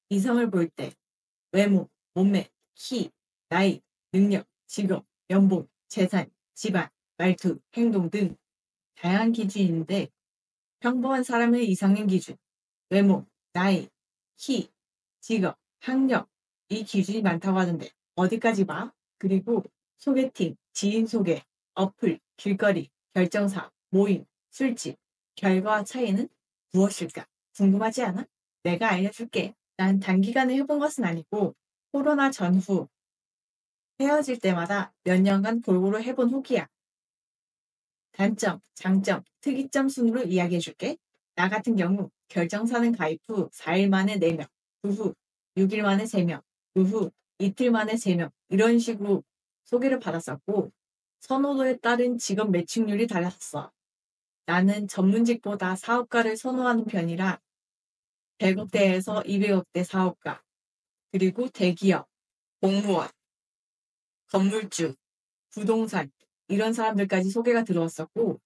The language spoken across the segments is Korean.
이성을 볼 때 외모, 몸매, 키, 나이, 능력, 직업, 연봉, 재산, 집안, 말투, 행동 등 다양한 기준이 있는데 평범한 사람의 이상형 기준, 외모, 나이, 키, 직업, 학력 이 기준이 많다고 하는데 어디까지 봐? 그리고 소개팅, 지인 소개, 어플, 길거리, 결정사, 모임, 술집, 결과와 차이는 무엇일까? 궁금하지 않아? 내가 알려줄게. 난 단기간에 해본 것은 아니고 코로나 전후 헤어질 때마다 몇 년간 골고루 해본 후기야. 단점, 장점, 특이점 순으로 이야기해줄게. 나 같은 경우 결정사는 가입 후 4일 만에 4명, 그 후 6일 만에 3명, 그 후 이틀 만에 3명 이런 식으로 소개를 받았었고 선호도에 따른 직업 매칭률이 달랐어. 나는 전문직보다 사업가를 선호하는 편이라 100억대에서 200억대 사업가, 그리고 대기업, 공무원, 건물주, 부동산 이런 사람들까지 소개가 들어왔었고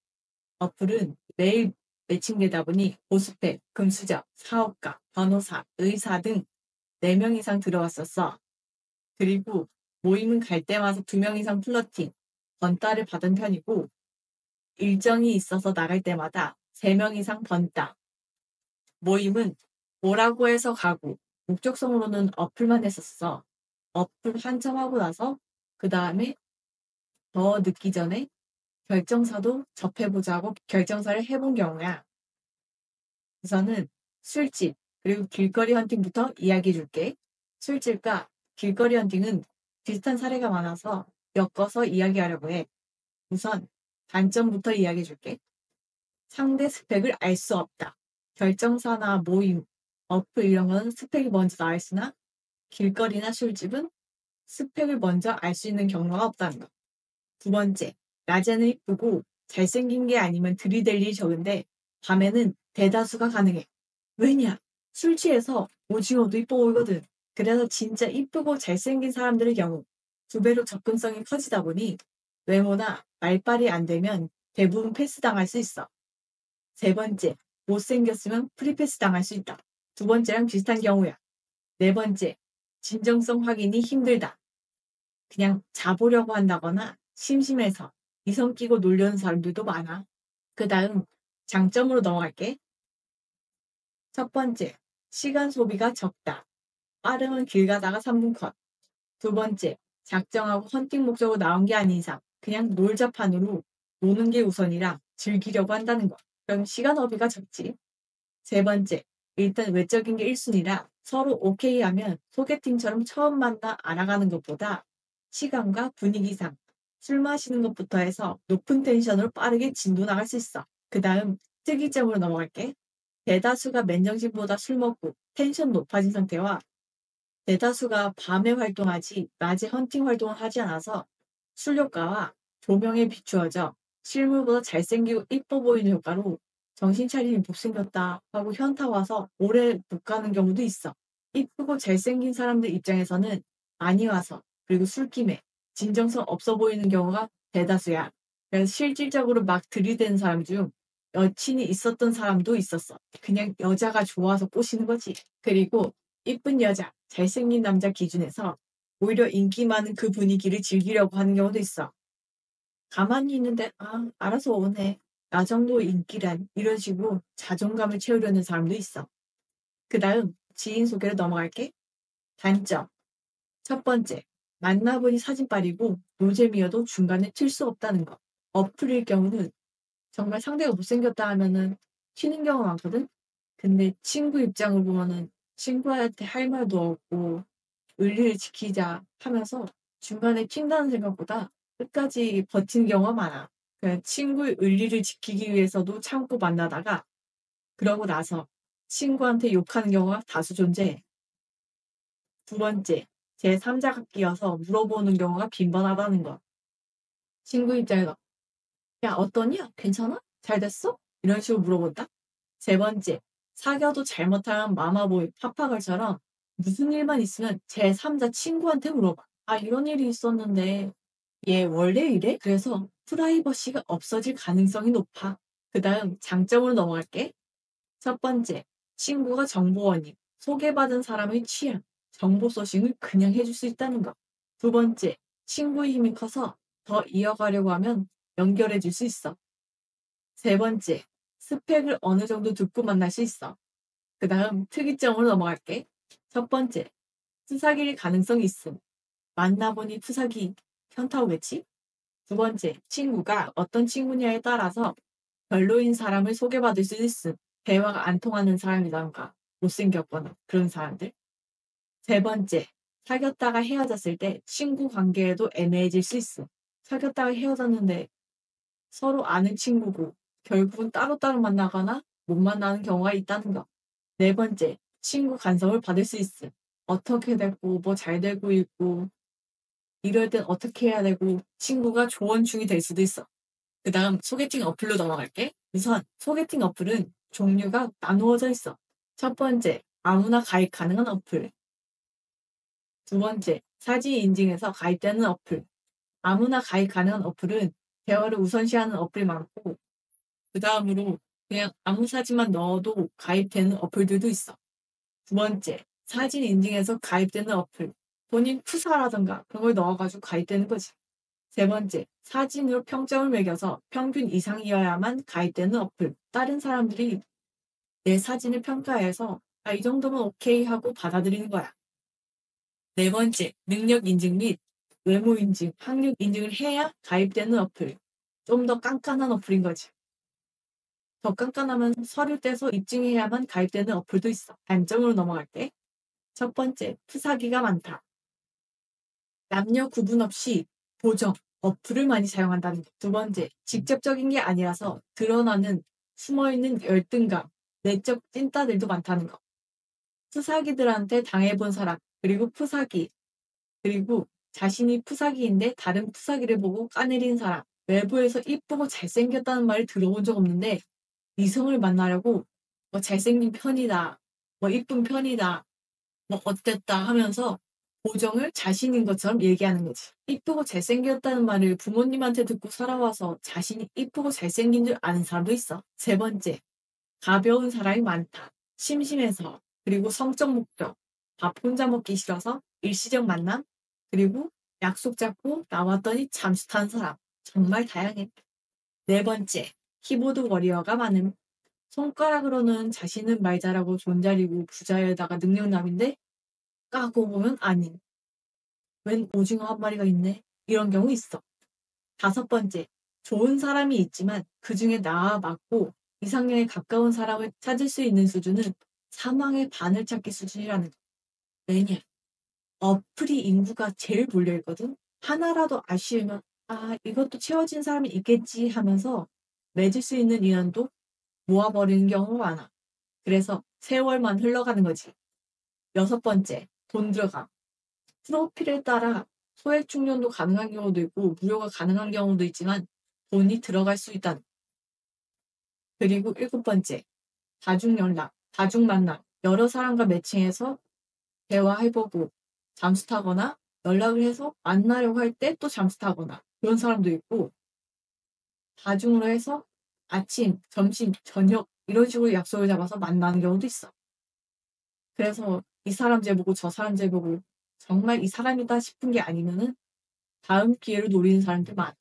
어플은 매일 매칭되다 보니 보스펙, 금수저, 사업가, 변호사, 의사 등 4명 이상 들어왔었어. 그리고 모임은 갈 때마다 2명 이상 플러팅, 번따를 받은 편이고 일정이 있어서 나갈 때마다 3명 이상 번따. 모임은 뭐라고 해서 가고 목적성으로는 어플만 했었어. 어플 한참 하고 나서 그 다음에 더 늦기 전에 결정사도 접해보자고 결정사를 해본 경우야. 우선은 술집, 그리고 길거리 헌팅부터 이야기해 줄게. 술집과 길거리 헌팅은 비슷한 사례가 많아서 엮어서 이야기하려고 해. 우선 단점부터 이야기해 줄게. 상대 스펙을 알 수 없다. 결정사나 모임, 어플 이런 거는 스펙이 먼저 나와 있으나 길거리나 술집은 스펙을 먼저 알 수 있는 경로가 없다는 것. 두 번째, 낮에는 이쁘고 잘생긴 게 아니면 들이댈 일이 적은데 밤에는 대다수가 가능해. 왜냐? 술 취해서 오징어도 이뻐 보이거든. 그래서 진짜 이쁘고 잘생긴 사람들의 경우 2배로 접근성이 커지다 보니 외모나 말빨이 안 되면 대부분 패스당할 수 있어. 세 번째, 못생겼으면 프리패스 당할 수 있다. 두 번째랑 비슷한 경우야. 네 번째, 진정성 확인이 힘들다. 그냥 자보려고 한다거나 심심해서 이성 끼고 놀려는 사람들도 많아. 그 다음 장점으로 넘어갈게. 첫 번째, 시간 소비가 적다. 빠르면 길 가다가 3분 컷. 두 번째, 작정하고 헌팅 목적으로 나온 게 아닌 이상 그냥 놀자판으로 노는 게 우선이라 즐기려고 한다는 거. 그럼 시간 허비가 적지. 세 번째, 일단 외적인 게 1순위라 서로 오케이 하면 소개팅처럼 처음 만나 알아가는 것보다 시간과 분위기상 술 마시는 것부터 해서 높은 텐션으로 빠르게 진도 나갈 수 있어. 그 다음 특이점으로 넘어갈게. 대다수가 맨정신보다 술 먹고 텐션 높아진 상태와 대다수가 밤에 활동하지 낮에 헌팅 활동을 하지 않아서 술 효과와 조명에 비추어져 실물보다 잘생기고 이뻐 보이는 효과로 정신 차리니 못생겼다 하고 현타 와서 오래 못 가는 경우도 있어. 이쁘고 잘생긴 사람들 입장에서는 많이 와서 그리고 술김에 진정성 없어 보이는 경우가 대다수야. 그래서 실질적으로 막 들이대는 사람 중 여친이 있었던 사람도 있었어. 그냥 여자가 좋아서 꼬시는 거지. 그리고 이쁜 여자, 잘생긴 남자 기준에서 오히려 인기 많은 그 분위기를 즐기려고 하는 경우도 있어. 가만히 있는데 알아서 오네. 나 정도 인기란 이런 식으로 자존감을 채우려는 사람도 있어. 그다음 지인 소개로 넘어갈게. 단점. 첫 번째, 만나보니 사진빨이고 노잼이어도 중간에 튈 수 없다는 거. 어플일 경우는 정말 상대가 못생겼다 하면은 튀는 경우가 많거든. 근데 친구 입장을 보면은 친구한테 할 말도 없고 의리를 지키자 하면서 중간에 튄다는 생각보다 끝까지 버틴 경우가 많아. 그냥 친구의 의리를 지키기 위해서도 참고 만나다가 그러고 나서 친구한테 욕하는 경우가 다수 존재해. 두 번째, 제3자가 끼어서 물어보는 경우가 빈번하다는 것. 친구 입장에서 야, 어떠냐? 괜찮아? 잘 됐어? 이런 식으로 물어본다. 세 번째, 사귀어도 잘못하면 마마보이, 파파걸처럼 무슨 일만 있으면 제3자 친구한테 물어봐. 이런 일이 있었는데 얘 원래 이래? 그래서 프라이버시가 없어질 가능성이 높아. 그 다음 장점으로 넘어갈게. 첫 번째, 친구가 정보원임. 소개받은 사람의 취향, 정보 소싱을 그냥 해줄 수 있다는 것. 두 번째, 친구의 힘이 커서 더 이어가려고 하면 연결해 줄 수 있어. 세 번째, 스펙을 어느 정도 듣고 만날 수 있어. 그 다음 특이점으로 넘어갈게. 첫 번째, 투사기일 가능성이 있음. 만나보니 투사기 현타 오겠지? 두 번째, 친구가 어떤 친구냐에 따라서 별로인 사람을 소개받을 수 있음. 대화가 안 통하는 사람이던가 못생겼거나 그런 사람들. 세 번째, 사귀었다가 헤어졌을 때 친구 관계에도 애매해질 수 있음. 사귀었다가 헤어졌는데 서로 아는 친구고 결국은 따로따로 만나거나 못 만나는 경우가 있다는 것. 네 번째, 친구 간섭을 받을 수 있음. 어떻게 되고 뭐 잘 되고 있고 이럴 땐 어떻게 해야 되고 친구가 조언충이 될 수도 있어. 그 다음 소개팅 어플로 넘어갈게. 우선 소개팅 어플은 종류가 나누어져 있어. 첫 번째, 아무나 가입 가능한 어플. 두 번째, 사진 인증해서 가입되는 어플. 아무나 가입 가능한 어플은 대화를 우선시하는 어플이 많고 그 다음으로 그냥 아무 사진만 넣어도 가입되는 어플들도 있어. 두 번째, 사진 인증해서 가입되는 어플. 본인 프사라던가 그런 걸 넣어가지고 가입되는 거지. 세 번째, 사진으로 평점을 매겨서 평균 이상이어야만 가입되는 어플. 다른 사람들이 내 사진을 평가해서 아, 이 정도면 오케이 하고 받아들이는 거야. 네 번째, 능력 인증 및 외모 인증, 학력 인증을 해야 가입되는 어플. 좀 더 깐깐한 어플인 거지. 더 깐깐하면 서류 떼서 입증해야만 가입되는 어플도 있어. 단점으로 넘어갈게. 첫 번째, 프사기가 많다. 남녀 구분 없이 보정, 어플을 많이 사용한다는 것. 두 번째, 직접적인 게 아니라서 드러나는 숨어있는 열등감, 내적 찐따들도 많다는 것. 푸사기들한테 당해본 사람, 그리고 푸사기, 그리고 자신이 푸사기인데 다른 푸사기를 보고 까내린 사람, 외부에서 이쁘고 잘생겼다는 말을 들어본 적 없는데 이성을 만나려고 뭐 잘생긴 편이다, 뭐 이쁜 편이다, 뭐 어땠다 하면서 보정을 자신인 것처럼 얘기하는 거지. 이쁘고 잘생겼다는 말을 부모님한테 듣고 살아와서 자신이 이쁘고 잘생긴 줄 아는 사람도 있어. 세 번째, 가벼운 사람이 많다. 심심해서, 그리고 성적 목적, 밥 혼자 먹기 싫어서 일시적 만남, 그리고 약속 잡고 나왔더니 잠수 탄 사람. 정말 다양해. 네 번째, 키보드 워리어가 많음. 손가락으로는 자신은 말 잘하고 존잘이고 부자에다가 능력남인데 까고 보면 아닌. 웬 오징어 한 마리가 있네. 이런 경우 있어. 다섯 번째, 좋은 사람이 있지만 그 중에 나와 맞고 이상형에 가까운 사람을 찾을 수 있는 수준은 사망의 바늘 찾기 수준이라는 거. 왜냐? 어플이 인구가 제일 몰려있거든. 하나라도 아쉬우면 아 이것도 채워진 사람이 있겠지 하면서 맺을 수 있는 인연도 모아버리는 경우가 많아. 그래서 세월만 흘러가는 거지. 여섯 번째, 돈 들어감. 프로필에 따라 소액 충전도 가능한 경우도 있고 무료가 가능한 경우도 있지만 돈이 들어갈 수 있다. 그리고 일곱 번째, 다중 연락, 다중 만남. 여러 사람과 매칭해서 대화해보고 잠수 타거나 연락을 해서 만나려고 할 때 또 잠수 타거나 그런 사람도 있고 다중으로 해서 아침, 점심, 저녁 이런 식으로 약속을 잡아서 만나는 경우도 있어. 그래서 이 사람 제보고 저 사람 제보고 정말 이 사람이다 싶은 게 아니면은 다음 기회를 노리는 사람들 많아.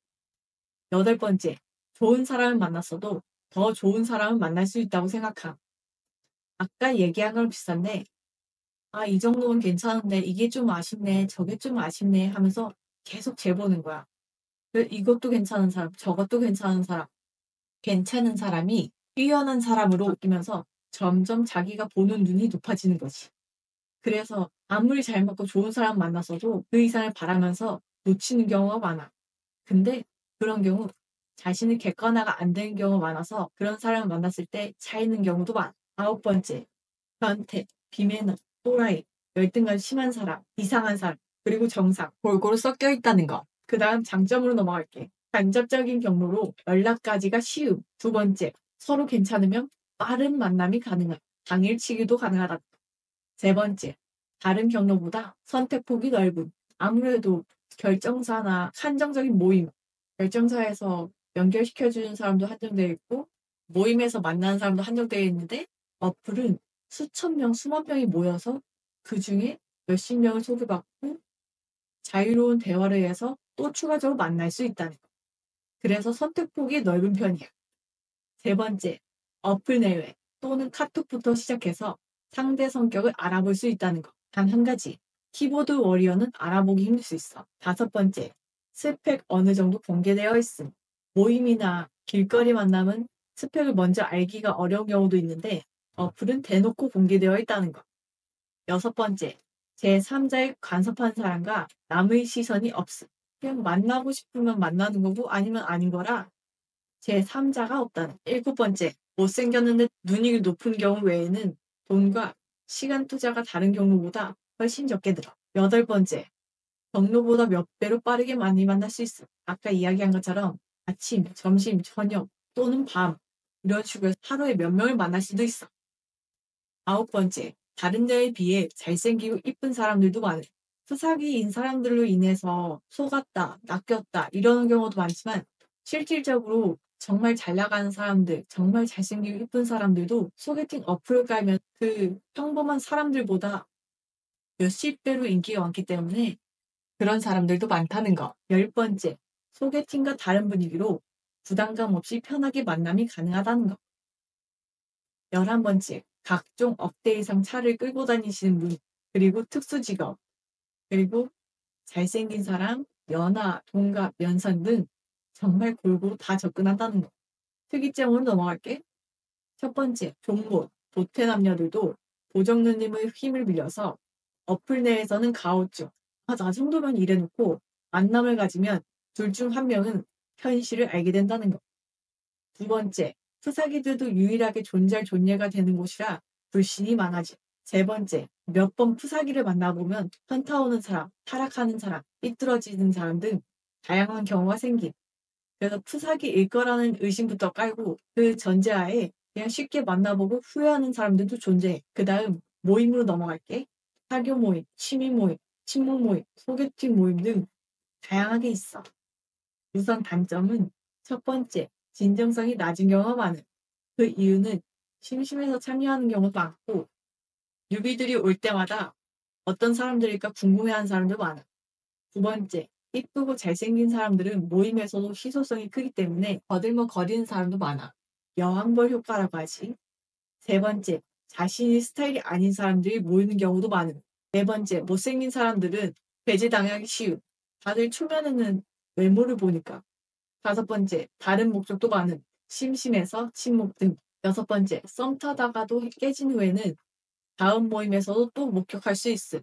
여덟 번째, 좋은 사람을 만났어도 더 좋은 사람을 만날 수 있다고 생각함. 아까 얘기한 거랑 비슷한데, 아, 이 정도는 괜찮은데 이게 좀 아쉽네, 저게 좀 아쉽네 하면서 계속 재보는 거야. 이것도 괜찮은 사람, 저것도 괜찮은 사람. 괜찮은 사람이 뛰어난 사람으로 바뀌면서 점점 자기가 보는 눈이 높아지는 거지. 그래서 아무리 잘 맞고 좋은 사람 만났어도 그 이상을 바라면서 놓치는 경우가 많아. 근데 그런 경우 자신의 객관화가 안 되는 경우가 많아서 그런 사람을 만났을 때 차이는 경우도 많아. 아홉 번째, 변태, 비매너, 또라이, 열등감 심한 사람, 이상한 사람, 그리고 정상, 골고루 섞여 있다는 거. 그 다음 장점으로 넘어갈게. 간접적인 경로로 연락까지가 쉬움. 두 번째, 서로 괜찮으면 빠른 만남이 가능함. 당일치기도 가능하다. 세 번째, 다른 경로보다 선택폭이 넓음. 아무래도 결정사나 한정적인 모임, 결정사에서 연결시켜주는 사람도 한정되어 있고, 모임에서 만나는 사람도 한정되어 있는데, 어플은 수천 명, 수만 명이 모여서 그중에 몇십 명을 소개받고 자유로운 대화를 해서 또 추가적으로 만날 수 있다는 거. 그래서 선택폭이 넓은 편이야. 세 번째, 어플 내외 또는 카톡부터 시작해서 상대 성격을 알아볼 수 있다는 거. 단 한 가지, 키보드 워리어는 알아보기 힘들 수 있어. 다섯 번째, 스펙 어느 정도 공개되어 있음. 모임이나 길거리 만남은 스펙을 먼저 알기가 어려운 경우도 있는데 어플은 대놓고 공개되어 있다는 거. 여섯 번째, 제3자의 간섭한 사람과 남의 시선이 없음. 그냥 만나고 싶으면 만나는 거고 아니면 아닌 거라 제3자가 없다는. 일곱 번째, 못생겼는데 눈이 높은 경우 외에는 돈과 시간 투자가 다른 경우보다 훨씬 적게 들어. 여덟 번째, 경로보다 몇 배로 빠르게 많이 만날 수 있어. 아까 이야기한 것처럼 아침, 점심, 저녁 또는 밤 이런 식으로 하루에 몇 명을 만날 수도 있어. 아홉 번째, 다른 데에 비해 잘생기고 이쁜 사람들도 많아. 수사기인 사람들로 인해서 속았다, 낚였다 이러는 경우도 많지만 실질적으로 정말 잘 나가는 사람들, 정말 잘생기고 이쁜 사람들도 소개팅 어플을 깔면 그 평범한 사람들보다 몇십 배로 인기가 많기 때문에 그런 사람들도 많다는 거. 열 번째, 소개팅과 다른 분위기로 부담감 없이 편하게 만남이 가능하다는 거. 11번째, 각종 억대 이상 차를 끌고 다니시는 분, 그리고 특수직업, 그리고 잘생긴 사람, 연하, 동갑, 연상 등 정말 골고루 다 접근한다는 거. 특이점으로 넘어갈게. 첫 번째, 종못, 도태 남녀들도 보정누님의 힘을 빌려서 어플 내에서는 가오죠. 아, 나 정도면 이래놓고 만남을 가지면 둘 중 한 명은 현실을 알게 된다는 거. 두 번째, 푸사기들도 유일하게 존재할 존재가 되는 곳이라 불신이 많아지. 세 번째, 몇 번 푸사기를 만나보면 현타 오는 사람, 타락하는 사람, 삐뚤어지는 사람 등 다양한 경우가 생김. 그래서 푸사기일 거라는 의심부터 깔고 그 전제하에 그냥 쉽게 만나보고 후회하는 사람들도 존재해. 그 다음 모임으로 넘어갈게. 사교 모임, 취미 모임, 친목 모임, 소개팅 모임 등 다양하게 있어. 우선 단점은 첫 번째, 진정성이 낮은 경우가 많음. 그 이유는 심심해서 참여하는 경우도 많고 뉴비들이 올 때마다 어떤 사람들일까 궁금해하는 사람도 많아. 두 번째, 이쁘고 잘생긴 사람들은 모임에서도 희소성이 크기 때문에 거들먹거리는 사람도 많아. 여왕벌 효과라고 하지. 세 번째, 자신이 스타일이 아닌 사람들이 모이는 경우도 많음. 네 번째, 못생긴 사람들은 배제당하기 쉬움. 다들 초면에는 외모를 보니까. 다섯 번째, 다른 목적도 많음. 심심해서 침묵 등. 여섯 번째, 썸 타다가도 깨진 후에는 다음 모임에서도 또 목격할 수 있음.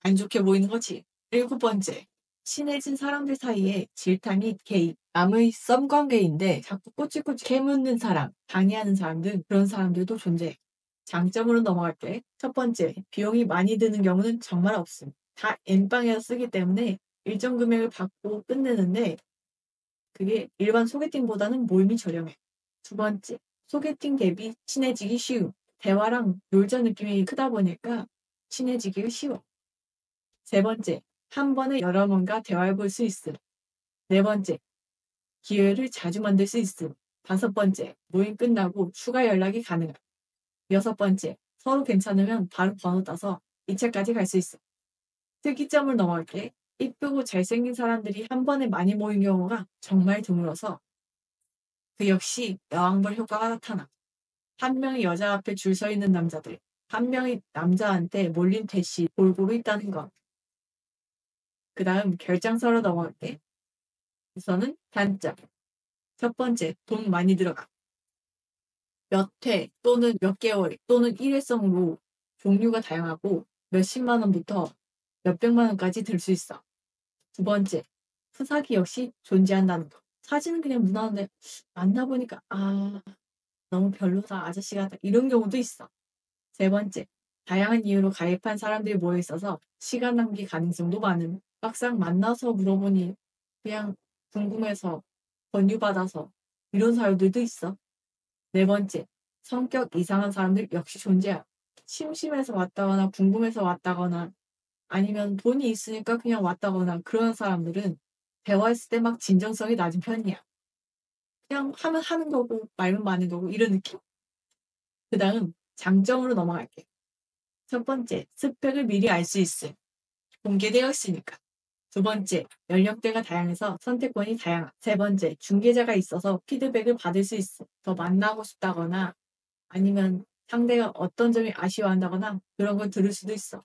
안 좋게 보이는 거지. 일곱 번째, 친해진 사람들 사이에 질타및 개입. 남의 썸 관계인데 자꾸 꼬치꼬치 캐묻는 사람, 방해하는 사람 등 그런 사람들도 존재해. 장점으로 넘어갈게. 첫 번째, 비용이 많이 드는 경우는 정말 없음. 다 엠빵에서 쓰기 때문에 일정 금액을 받고 끝내는데 그게 일반 소개팅보다는 모임이 저렴해. 두 번째, 소개팅 대비 친해지기 쉬움. 대화랑 놀자 느낌이 크다 보니까 친해지기가 쉬워. 세 번째, 한 번에 여러 번과 대화해 볼 수 있음. 네 번째, 기회를 자주 만들 수 있음. 다섯 번째, 모임 끝나고 추가 연락이 가능함. 여섯 번째, 서로 괜찮으면 바로 번호 따서 2차까지 갈 수 있음. 특이점을 넘어갈게. 이쁘고 잘생긴 사람들이 한 번에 많이 모인 경우가 정말 드물어서 그 역시 여왕벌 효과가 나타나. 한 명의 여자 앞에 줄 서 있는 남자들, 한 명의 남자한테 몰린 대시 골고루 있다는 것. 그 다음 결장서로 넘어갈게. 우선은 단점. 첫 번째, 돈 많이 들어가. 몇 회 또는 몇 개월 또는 일회성으로 종류가 다양하고 몇십만 원부터 몇백만 원까지 들 수 있어. 두 번째, 후사기 역시 존재한다는 것. 사진은 그냥 무난한데 만나보니까 너무 별로다 아저씨 같다 이런 경우도 있어. 세 번째, 다양한 이유로 가입한 사람들이 모여 있어서 시간 낭비 가능성도 많음. 막상 만나서 물어보니 그냥 궁금해서 권유받아서 이런 사람들도 있어. 네 번째, 성격 이상한 사람들 역시 존재야. 심심해서 왔다거나 궁금해서 왔다거나 아니면 돈이 있으니까 그냥 왔다거나 그런 사람들은 대화했을 때 막 진정성이 낮은 편이야. 그냥 하면 하는 거고 말면 많은 거고 이런 느낌. 그 다음 장점으로 넘어갈게. 첫 번째, 스펙을 미리 알 수 있음. 공개되어 있으니까. 두 번째, 연령대가 다양해서 선택권이 다양함. 세 번째, 중개자가 있어서 피드백을 받을 수 있음. 더 만나고 싶다거나 아니면 상대가 어떤 점이 아쉬워한다거나 그런 걸 들을 수도 있어.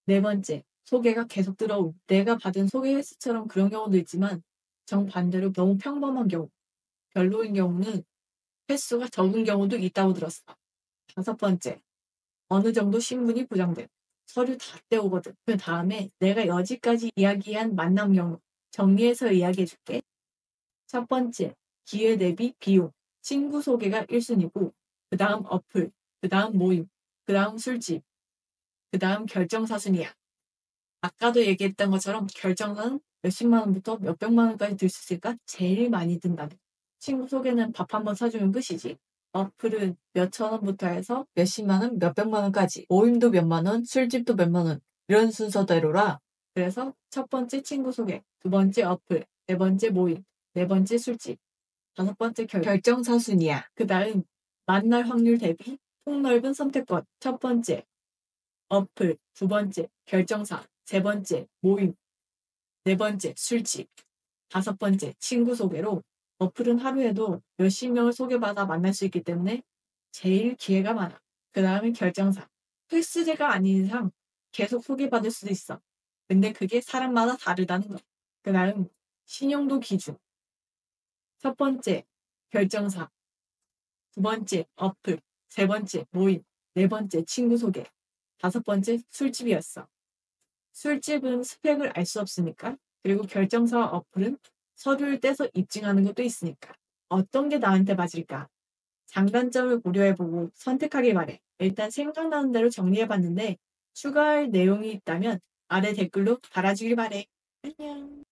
네 번째, 소개가 계속 들어옴. 내가 받은 소개 횟수처럼 그런 경우도 있지만 정반대로 너무 평범한 경우, 별로인 경우는 횟수가 적은 경우도 있다고 들었어. 다섯 번째, 어느 정도 신분이 보장됨. 서류 다 떼오거든. 그 다음에 내가 여지까지 이야기한 만남 경로 정리해서 이야기해줄게. 첫 번째, 기회 대비 비용. 친구 소개가 1순위고, 그 다음 어플, 그 다음 모임, 그 다음 술집, 그 다음 결정사순이야. 아까도 얘기했던 것처럼 결정사는 몇십만 원부터 몇백만 원까지 들 수 있으니까 제일 많이 든다네. 친구 소개는 밥 한 번 사주면 끝이지. 어플은 몇천 원부터 해서 몇십만 원, 몇백만 원까지. 모임도 몇만 원, 술집도 몇만 원. 이런 순서대로라. 그래서 첫 번째 친구 소개, 두 번째 어플, 네 번째 모임, 네 번째 술집, 다섯 번째 결정사순이야. 그 다음 만날 확률 대비 폭넓은 선택권. 첫 번째 어플, 두 번째 결정사, 세 번째 모임, 네 번째 술집, 다섯 번째 친구 소개로 어플은 하루에도 몇십 명을 소개받아 만날 수 있기 때문에 제일 기회가 많아. 그 다음에 결정사. 횟수제가 아닌 이상 계속 소개받을 수도 있어. 근데 그게 사람마다 다르다는 거. 그 다음 신용도 기준. 첫 번째 결정사, 두 번째 어플, 세 번째 모임, 네 번째 친구 소개, 다섯 번째 술집이었어. 술집은 스펙을 알 수 없으니까. 그리고 결정사와 어플은 서류를 떼서 입증하는 것도 있으니까. 어떤 게 나한테 맞을까? 장단점을 고려해보고 선택하길 바래. 일단 생각나는 대로 정리해봤는데 추가할 내용이 있다면 아래 댓글로 달아주길 바래. 안녕.